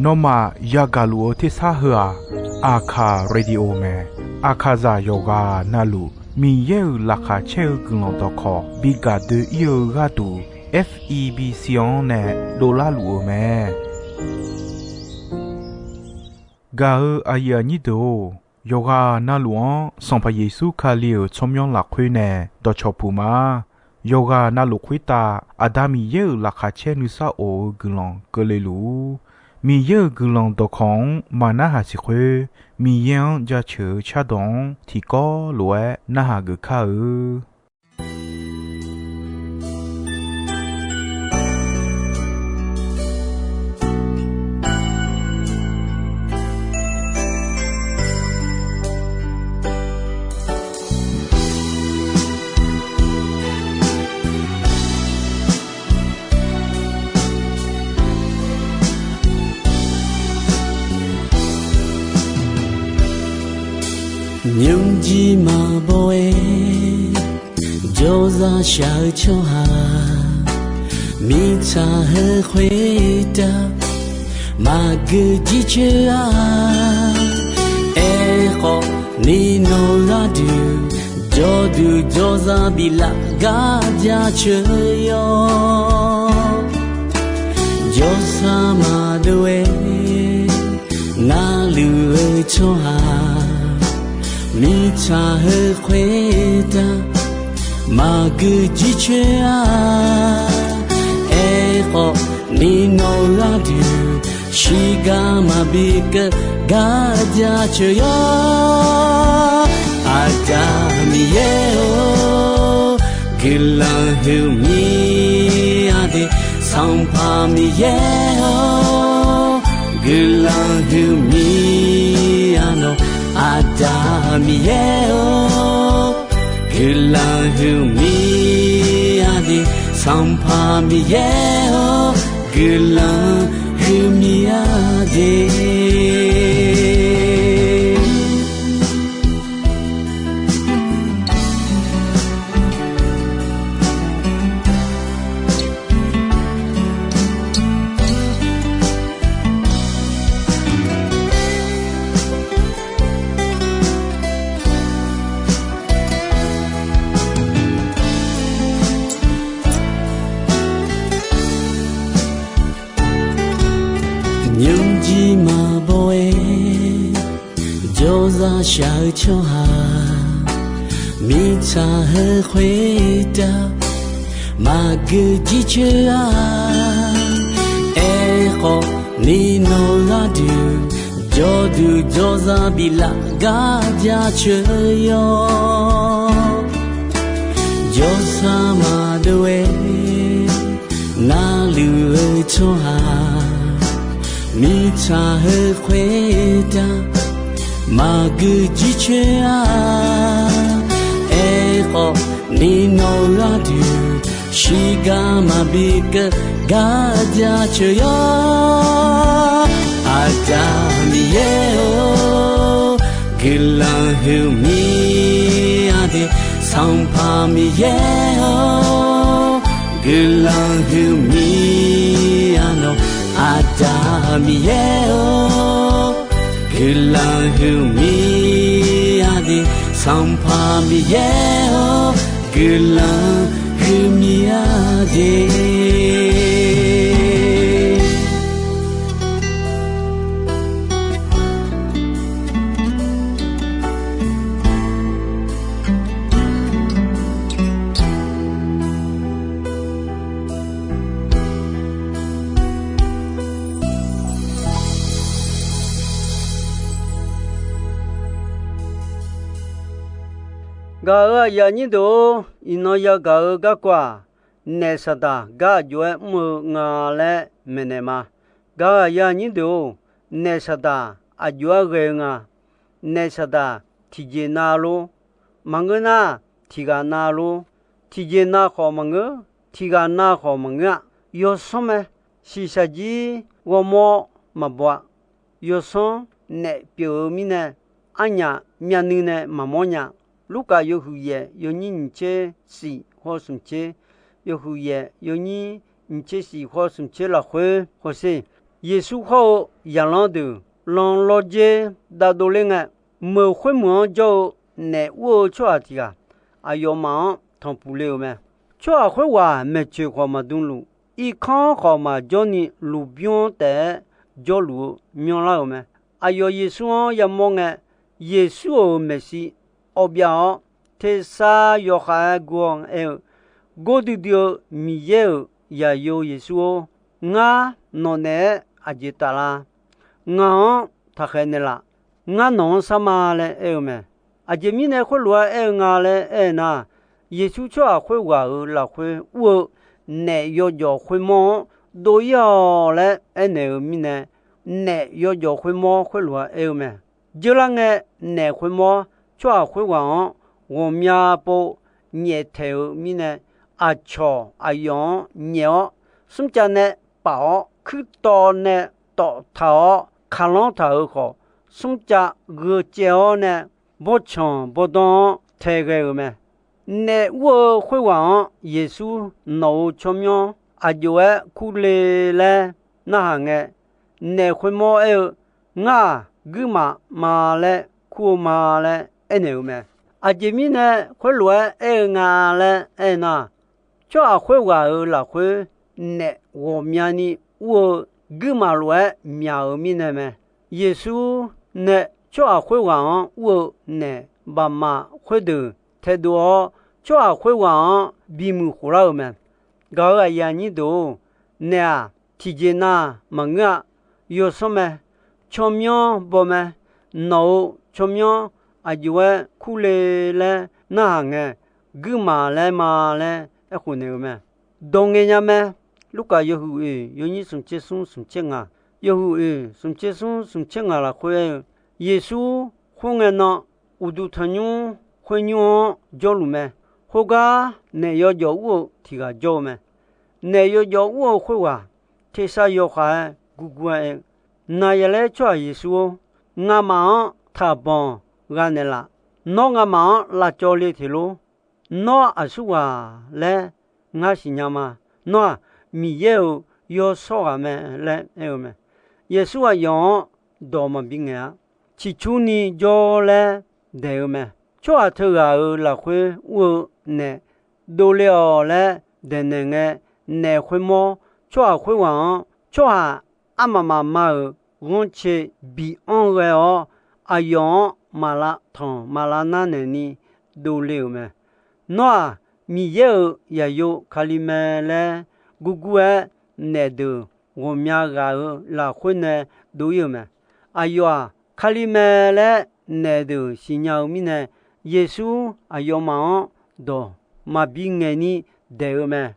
นอมายากาลูที่ซาหัวอาคาเรดิโอเมอาคาซาโยกานาลูมีเยอลักาเชลกลองตอคอบิกาเดเยกาตู FEB ซิออนเนโดลาลูเมกาอายานิโดโยกานาลวงสัมพเยซูคาเลียวชมยองหลักคุยเนดอชอปูมาโยกานาลุคุยตาอาดามีเยอลักาเชนุซาโอกลองกเลลูมีเยอะกลองตอของมานาหาสิคุมียังจะเชื่อชาดงที่ก็รวยนาหากข้าညုံကြီးမှာပေါ်ရဲ့ကြောစားရှာချောဟာမိချာဟဲခွေတာမာဂကြီးချာအဲခေါနီနိုလာဒူဂျောဒူဂျောစားဘီလာဂါကြချေယောဂျောစားမာတွေနာလူချောဟာမိချာဟဲခွေတာမာဂကြီးချာအဲခေါနီနိုလာဒူရှိကမဘီကဂါကြချေယောအာတာမီယေဂီလာဟူမီယာဒီဆောင်ဖာမီယေဂီလာဟူမီယာနိုအာတာမီယေဂီလာဟူမီယာဒီဆောင်ဖာမီယေဂီလာဟူမီယာဒီညုံကြီးမှာပေါ်ရဲ့ကြောစားရှာချောဟာမိချာဟဲခွေတာမာဂကြီးချာအဲခေါနီနိုလာဒူဂျောဒူဂျောစားဘီလာဂါကြချေယောဂျောစားမာတွေနာလူချောဟာမိချာဟဲခွေတာမာဂကြီးချာအဲခေါနီနိုလာဒူရှိကမဘီကဂါကြချေယောအာတာမီယေဂီလာဟူမီယာဒီဆောင်ဖာမီယေဂီလာဟူမီယာနိုအာတာမီယေဂီလာဟူမီယာဒီဆောင်ဖာမီယေဂီလာဟူမီယာဒီกาเยานิโดอินอยากากะกว่าเนสตากะจวยมืองาและเมเนมากาเยานิโดเนสตาอจวยเรงาเนสตาทิเจนาโลมังกนาทิกานาโลทิเจนาขอมังกทิกานาขอมังกะยอสมะสิสะจีวมอมะบวยอสอนเนเปียวมิเนอัญญะเมียนึเนมะมอญะลูกาโยหุเยโยนินเจสีฮอสุนเจโยหุเยโยนิ你这喜欢什么了会或是耶稣好养老的让老姐大多人啊没会么就那我出来的啊啊要忙同不了咩出来会话没去过嘛东路一看好嘛叫你路边的叫路苗了咩啊要耶稣也忙啊耶稣没事后边天沙要还光过的掉米也也有耶稣我那呢阿吉达啦我他还呢啦我弄什么嘞咩阿吉米呢会罗我嘞那耶稣说会话啦会我呢要会么都要嘞呢米呢呢要会么会罗咩就让呢会么说会话我们不热头米呢阿乔阿羊鸟什么叫呢宝去到呢到头看long头好什么叫个叫呢不长不短太个咩呢我会往耶稣脑出面阿就苦嘞嘞那行呢会么我个嘛嘞苦嘛嘞呢咩阿这面呢会罗我嘞那这会话啦会呢我面呢我个嘛罗苗面呢咩耶稣呢这会话我呢爸妈会的太多这会话比木胡了咩搞个呀你都呢提前那忙啊有什么全面不咩 no 全面啊就苦嘞嘞那行个嘛嘞混那个咩东个呀咩lúc cả yêu hữu yêu như sung chết à yêu hữu sung chết à là khơi Giêsu không nghe nó udu thanh nhung khơi nhung cho luôn mẹ hoga ne yo yo thì cả cho mẹ ne yo yo khơi qua thế sao yo khai gu na ya le cho Giêsu ngã mà thà bon gan là nó ngã mà là cho le thì lo nó à su à le ngã xin nhà mà nó mi yêu yo so à mẹ le mẹ Giêsu à yo đồ mà bị nghe chỉ chú ni cho le đều mẹ cho à thưa à là khuê u nè đồ liệu le để nghe nè khuê mò cho à khuê hoàng cho à mà ngon chế bị on rồi à yo mà la na nè ni đồ liệu mẹ nó mi yêu ya yo kalime le gugu nè đồ gồm nhà gà là khuê nè đồ yêu mẹ à yo kalime le nè đồ xin nhau mi nè Giêsu à yo mà đồ mà bị nghe ni đều mẹ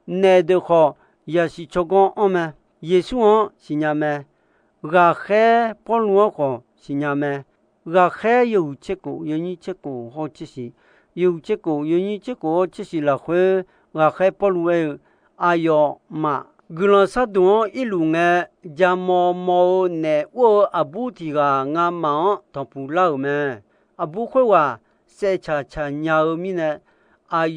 nè đồ họ ya si cho con mẹ Giêsu xin nhà mẹ gà khe Paul họ xin nhà mẹ gà khe yêu chết cổ yêu như chết cổ họ chết gì yêu chết cổ yêu như chết cổ chết gì là khuê gà khe Paul à yo mà gương sát đồ ilu nghe jamo mo nè wo abu thì gà ngà mà thằng phụ lao mẹ abu khuê wa sẽ cha nhau mi nè à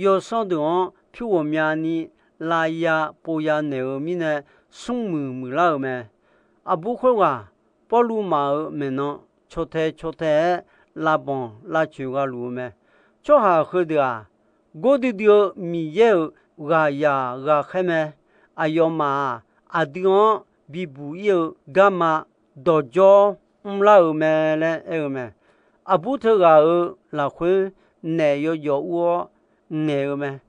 yo sao đồ phiêu mía ni la ya po ya nè mi nè sung mù lao mẹ abu khuê wa Paul mà mẹ nó cho thế la bon la chịu gà lu mẹ cho hà khơi được à go đi điều mi yêu gà ya gà khe mẹ ayoma adion bibu yêu gama dojo mla me le me abu thega la khwe ne yo wo ne me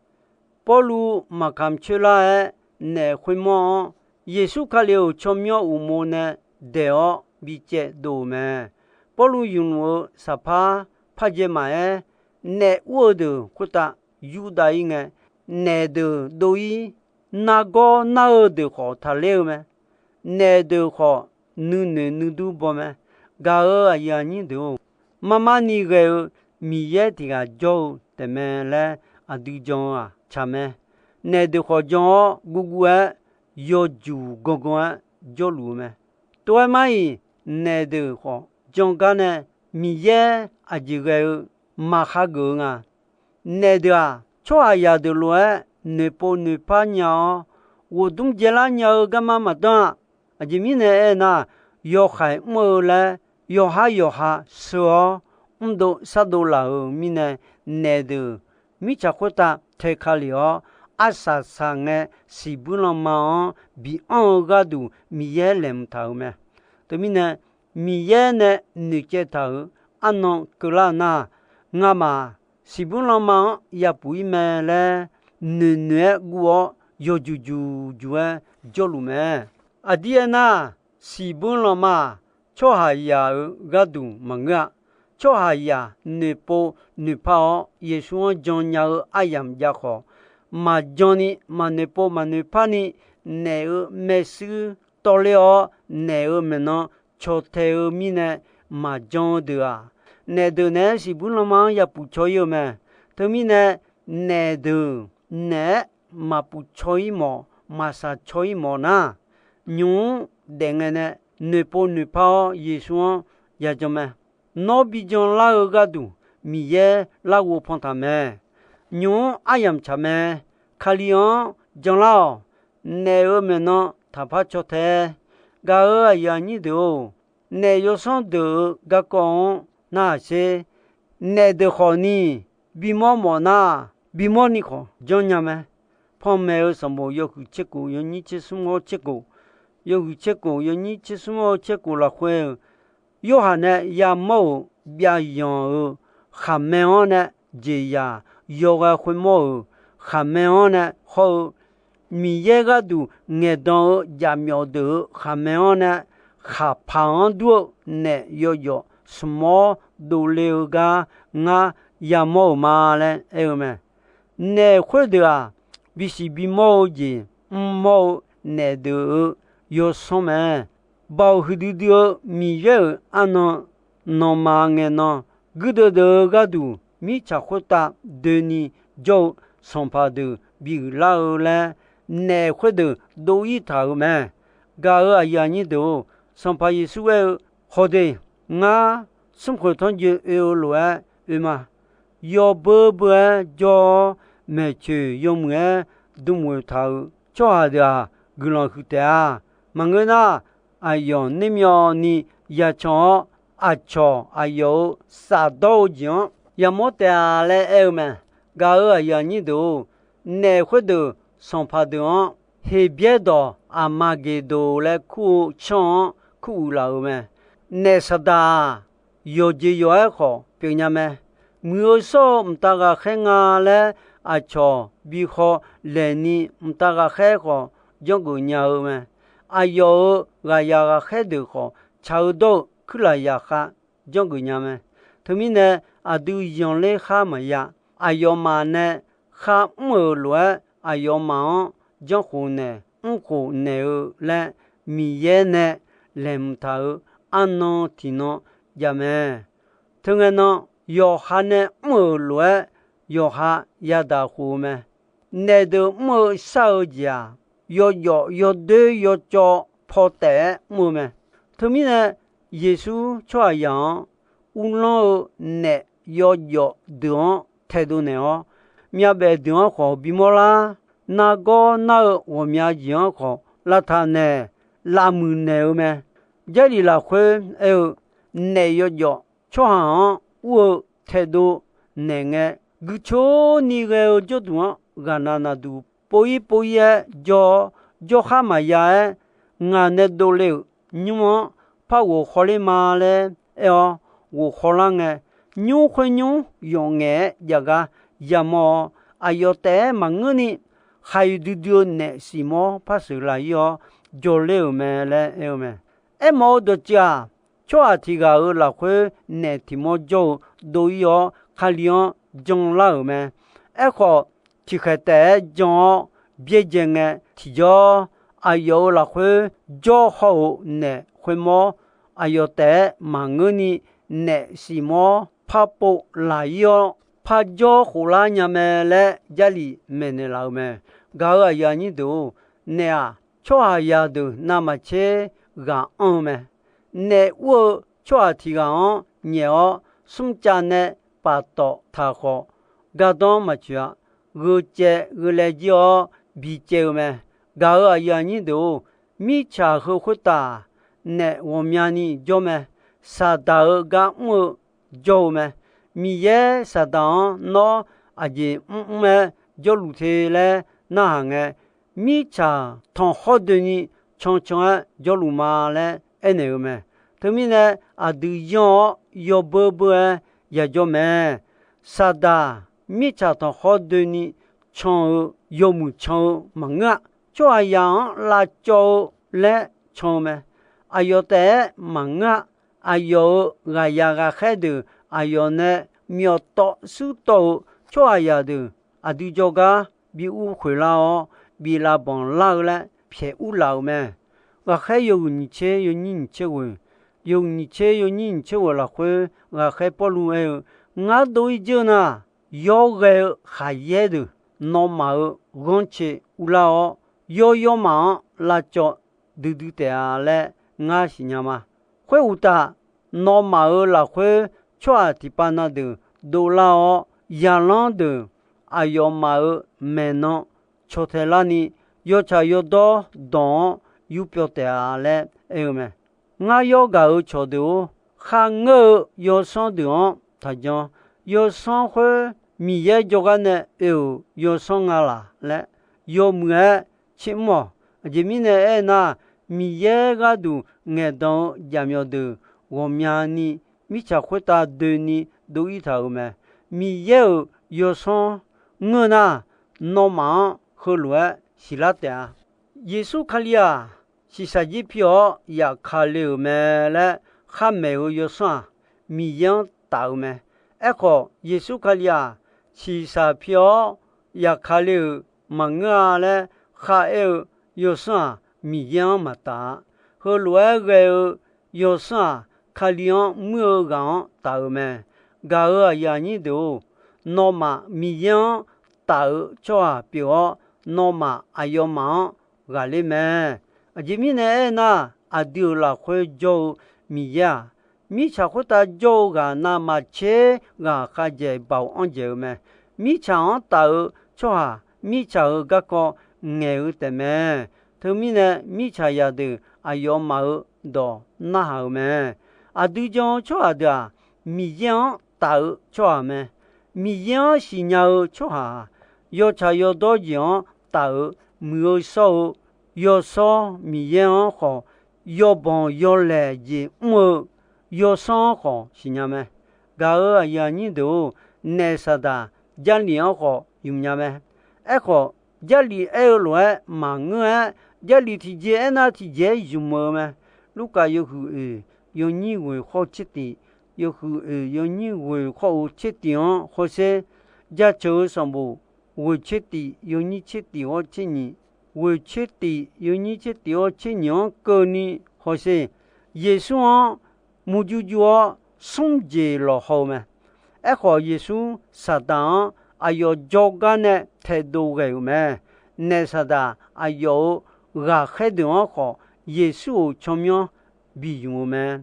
polu makam chula ne khwe mo Yesu kaleo chomyo umo ne deo biche do me polu yunwo sapa phaje ma ne wo de kuta yuda inge ne de doi na go na de ho tha leo me ne de ho nu du bo me ga ya ni de mama ni ge mi ye ti ga jo de me le adu jo a cha me ne de ho jo gu gu yo ju go go jo lu me to mai ne de ho jong ga ne mi ye a ji ge ma kha go nga ne de a cho a ya de lo ne po ne pa nya 我东杰拉鸟干嘛嘛的，就明年那要还没来，要哈说，都啥都老明年那的，米家伙的太卡了，阿啥啥个西部了嘛，比安个都米也连头咩，对明年米也呢女接头，安弄个啦那，我嘛西部了嘛也不一么嘞，女我。yo ju jo lu me adiana si bun lo ma cho ha ya ga du manga cho ha ya ne po ne pa yesu jon nya ayam ja kho ma joni ma ne po ma ne pa ni ne me su to le o ne me no cho te mi ne ma jon de a ne de ne si bun lo ma ya pu cho yo me to mi ne de ne mà pu choi mo mà sa choi mo na nyu dengan ne ne po yesu ya jome no bi jon la ga du mi ye la wo pon ta me nyu ayam cha me khalion jon la ne o me no ta pa cho the ga ya ni do ne yo son de ga kon na se ne de khoni bi mo na bi mo ni ko jon nya me pomeo sambo yoku cheku yoni chisumo cheku yoku cheku yoni chisumo cheku la khwe yohane ya mo bia yon khameone je ya yoga khwe mo khameone ho mi yega du ngedon ya myo de khameone kha pan du ne yo smo do leuga nga ya mo ma le eme ne khwe de a bisi bi mo ji mo ne de yo some bao hu de mi ye ano no ma nge no gudo de ga du mi cha khota de ni jo son pa de bi la le ne khwe de do yi ta me ga ya ni do son pa yi su e ho de nga sum kho ton je e lo e ma yo bo jo me che yom nge dumwe thau cho ha da gulon khu ta mangena ayo ni myo ni ya cho a cho ayo sa do jin ya mo ta le e me ga ya ni do ne khu do son pa de he bie do amage do le khu chon khu la me ne sa da yo ji yo a kho pyo nya me myo so mta ga khenga le a cho bi kho le ni mta ga khe kho jong gu nya me a yo ga ya ga khe de kho chao do khu la ya kha jong gu nya me thmi ne a du yon le kha ma ya a yo ma ne kha mo lo a yo ma jong khu ne khu ne le mi ye ne lem ta an no ti no ya me thng no yo ha ne mo lo yo ha ya da khu me ne de mo sao ja yo de yo cho pho te mo me thmi ne yesu chwa yang un lo ne yo de te do ne o mya be de kho bi mo la na go na wo mya jin kho la tha ne la mu ne o me ja li la khwe e ne yo chwa wo te do ne nge gu cho ni ge jo du ga na du po yi jo ha ma ya nga ne do le nyu mo pa wo kho le ma le e o wo kho la nge nyu khwe nyu yo nge ya ga ya mo ayo te ma ngu ni hai du du ne si mo pa su la yo jo le me le e me e mo do cha cho a ti ga la khwe ne ti mo jo do yo kha lion jong la me e kho ti kha te jong bie jeng ti jo ayo la khwe jo ho ne khwe mo ayo te ma ngu ni ne si mo pa po la yo pa jo khu la nya me le ja li me ne la me ga ya ni do ne a cho a ya do na ma che ga on me ne wo cho a ti ga on nye o sum cha ne pa to tha kho ga don ma cha gu che gu le ji o bi che me 嘎尔呀你都米查和回答那我们呢就么萨达尔嘎么就么米耶萨达那阿吉么就路提嘞那行个米查同好的呢常常就路嘛嘞哎那个么他们呢啊都要不也就么萨达米查同好的呢常有木常忙啊这样拉就来唱么？哎呦的忙啊！哎呦，我呀个孩子，哎呦呢，苗到手到这样的，啊，对这个比误会了哦，比那帮老了偏误老么？我还有你切有你切问，有你切有你切问了会，我还不路哎，我都已经呢，要个还也的，那么光切误了哦。要忙拉着嘟嘟的来，我是伢嘛，会有的，那么拉会抓地巴那的，都拉哦，养狼的，哎呦嘛没弄，出来了呢，要查要多，当有标的来，哎呦么，我要搞错的哦，喊我要上的哦，他讲要上会米也就个呢，要上啊啦，来，要么。切么？这面呢？哎那米也个都眼当家苗的，我们呢米茶回答的呢都一头么？米也有上我呢，那么后来是哪的？耶稣看里啊，是啥子票也看了么嘞？还没有上米样大么？哎个耶稣看里啊，是啥票也看了么啊嘞？还有啥米样么大？和来个有啥看两木杆大么？嘎个呀你都那么米样大就表那么还要忙个里么？这面呢那啊丢了会做米呀？米茶会打做个那么切个还在保安着么？米茶大就米茶个个。nghe được mà, thứ mi nè mi chả ya được, ayo mau đó na hao mà, du cho ada, mi yang tạo cho mà, mi yang xí nhau cho yo chả yo đó yang tạo mưa sau, yo sau mi yang họ, yo bon yo lẹ gì mưa, yo sang họ xí nhau mà, gà ở ya như đó, nè sa da, gia liang họ dùng nhau mà, họ gia lý ai loại mà ngựa gia lý thì dễ na thì dễ dùng mà lúc cả yêu hữu yêu nhiều người khó chết đi yêu hữu yêu nhiều người khó chết đi họ sẽ gia châu sản bộ người chết đi yêu nhiều chết đi họ chết nhỉ người chết đi yêu nhiều chết đi họ chết nhỉ cơ ni họ sẽ Giêsu mu ju ju sống dễ lo hậu mà ai họ Giêsu sa đan ayo jogane te do ge me ne sada ayo ga khedon ko Yesu chomyo bi yu me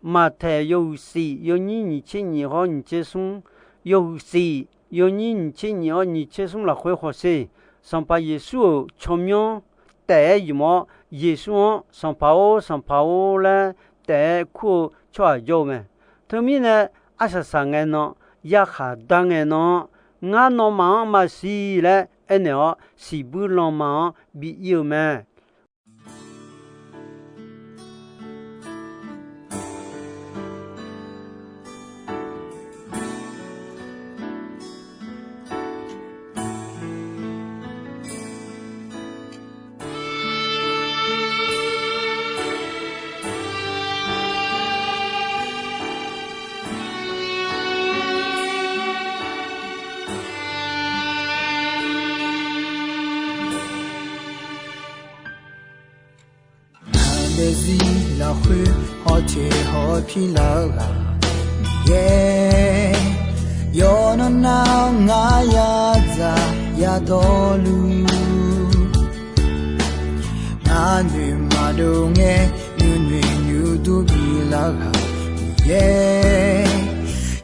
ma te yo si yo ni chi ni ho ni che sun yo si yo ni chi ni ho ni che sun la khoi ho se san pa Yesu chomyo te yu mo Yesu san pa o la te ku chwa yo me to mi ne asa sang no ya kha dang no nga no ma si le ene si bu lo ma bi yu me la hu ho che ho pi la ga ye yo no na nga ya za ya do lu na nu ma do nge nu du bi la ga ye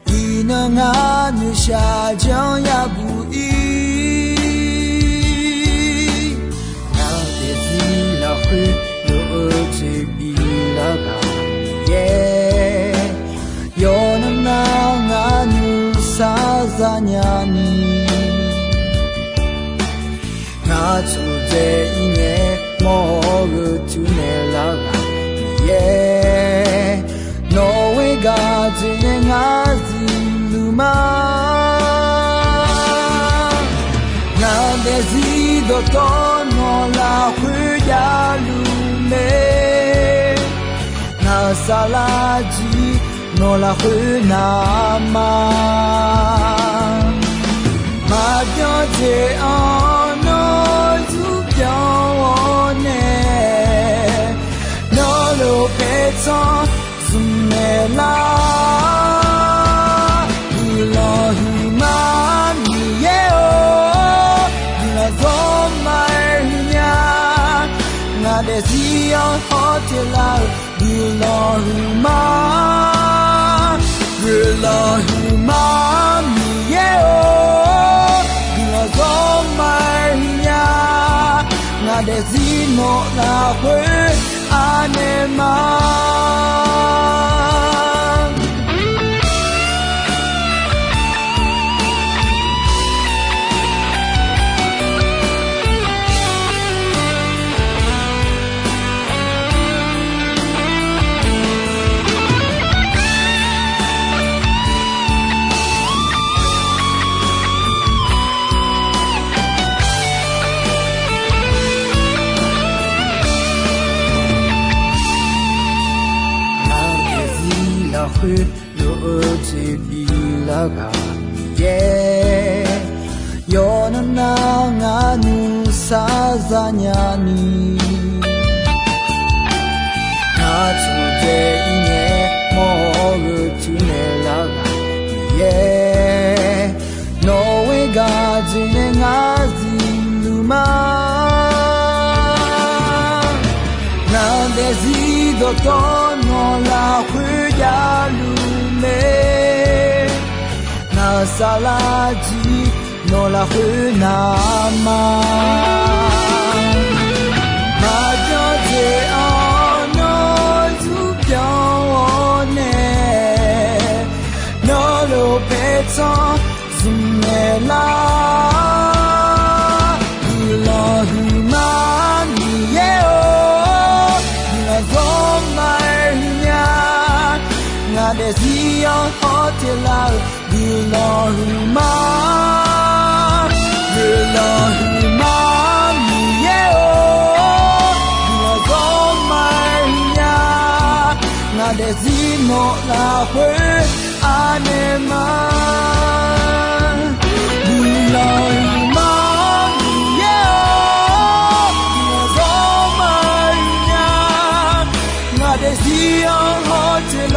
yi na nga nu sha jiang ya bu yi na de 出这一年莫个就来了啊耶挪威个这年啊是路嘛那得是多多诺拉回家路没那萨拉吉诺拉回那嘛马表姐啊诺主表我呢诺路北藏是没啦伊拉伊玛你耶哦伊拉做买呀那得是要好起来伊拉伊玛伊拉伊玛你耶哦那得是诺拉回阿内玛。路这里了个耶，有那那阿努萨扎尼，他出这一年莫个就来了个耶，挪威个这年阿是路嘛，那得是多多诺拉回家路。那萨拉吉诺拉回那嘛马表姐啊诺主表我呢诺路北藏是没啦伊拉伊玛你耶哦伊拉做买呀那得是要好起来伊拉伊玛伊拉伊玛你耶哦伊拉做买呀那得是诺拉回阿内玛伊拉伊玛你耶哦伊拉做买呀那得是要好起来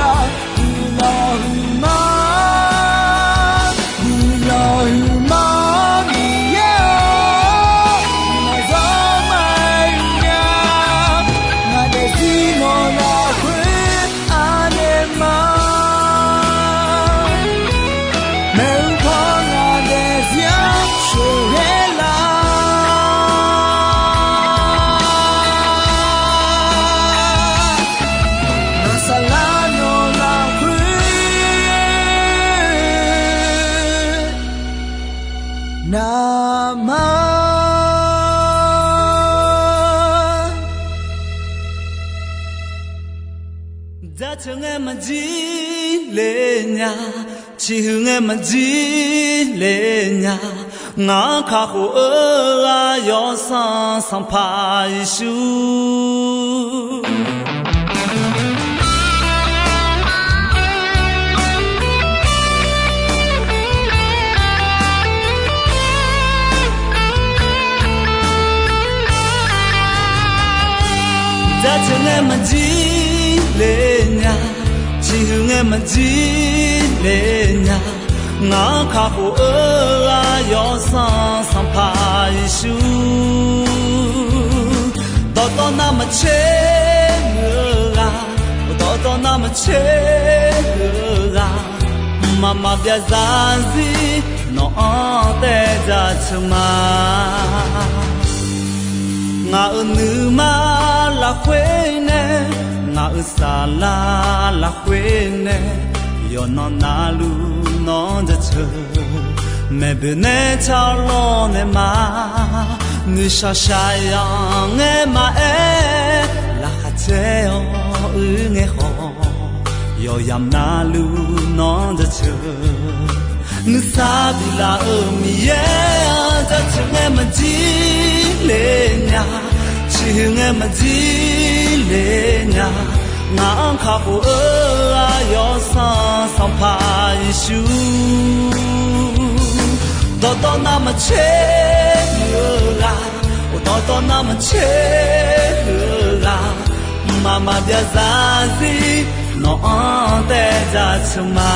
지흥에만 나 가고 여상 상파이슈 자청에만 지흥에만 나 가고 여상 상파이슈 너도 남아 채가 마마 비아잔지 너 대자 청마 나 은마 라회네 나 으살라 라회네 요너 나루 넌 자처 매변에 charlo ne ma 你傻傻样哎嘛哎，拉哈这哦哎好，要养那路弄着车，你傻逼啦咪耶，这情哎嘛几嘞呀，情哎嘛几嘞呀。ngã khắp ở ai sa sa phai su to nam che la to nam che la mama dia zazi no ante za chuma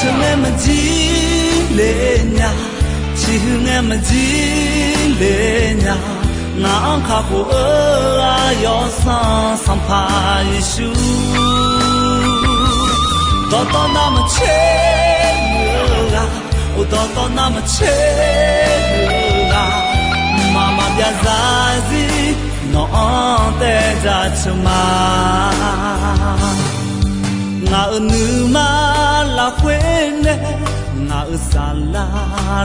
情爱么几嘞呀，情爱么几嘞呀，俺卡不啊要上上拍手，到那么切啦，我到那么切啦，妈妈别在意，侬带着什么？ngã nữ ma là quên nè ngã xa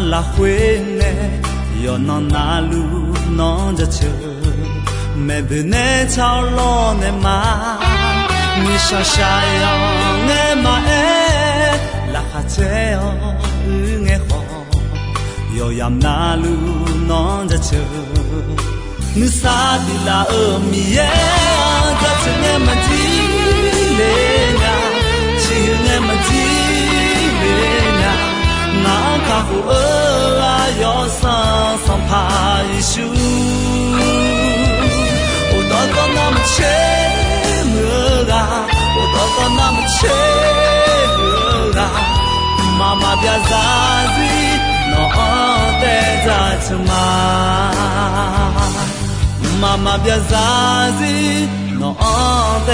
là quên nè yo non na lu nonจะเจอแม่บุญเนชาวโลเนมามีชาชายเงมาเอละคาเจอเงขอยอยามนาลูน้องจะเจอนึกซาดิลามีเยจะเจอเงมันจีเลนา情爱么几年呀，俺卡胡啊要上拍手，我到那么切么啦，我到那么切么啦，妈妈别在意，侬带着什么？妈妈别在意，侬带。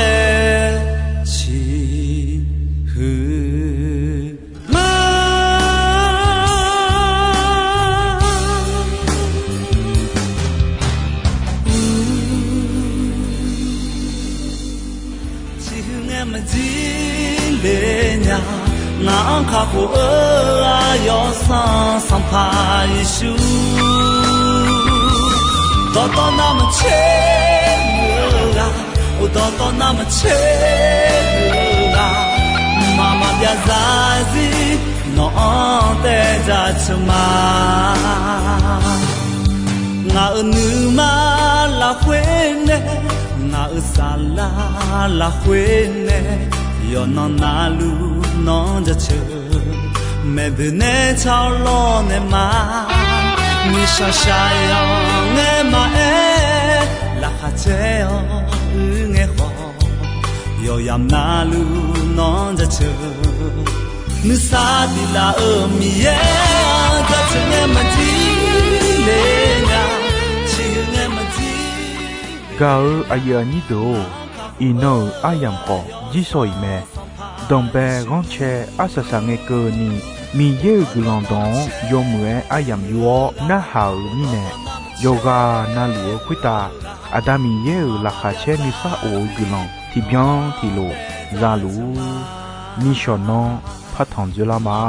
ngã khắp ở yo sang sang phai su to nam che la to nam che la mama bia zazi no te za chuma ngã nữ ma là quên nè ngã sa là quên nè yo non na lu nonจะเจอแม่บุญเนชาวโลเนมามีชาชายเงมาเอละคาเจอเงขอยอยามนาลูน้องจะเจอนึกซาดิลามีเยจะเจอเงมันจีเลนาชิเงมันจีกาอายานิโดอีโนอายามขอจิซอยแม่ดงเบรอนเชอาสสังเอเกนีมีเยกุลองดงยมเวอายามยัวนาหาวนี่แน่โยกานาลัวคุตาอาดามีเยลักคาเชนิซาโอกุลองที่บยองที่โลซาลูนิชอนนพัทธันจุลามา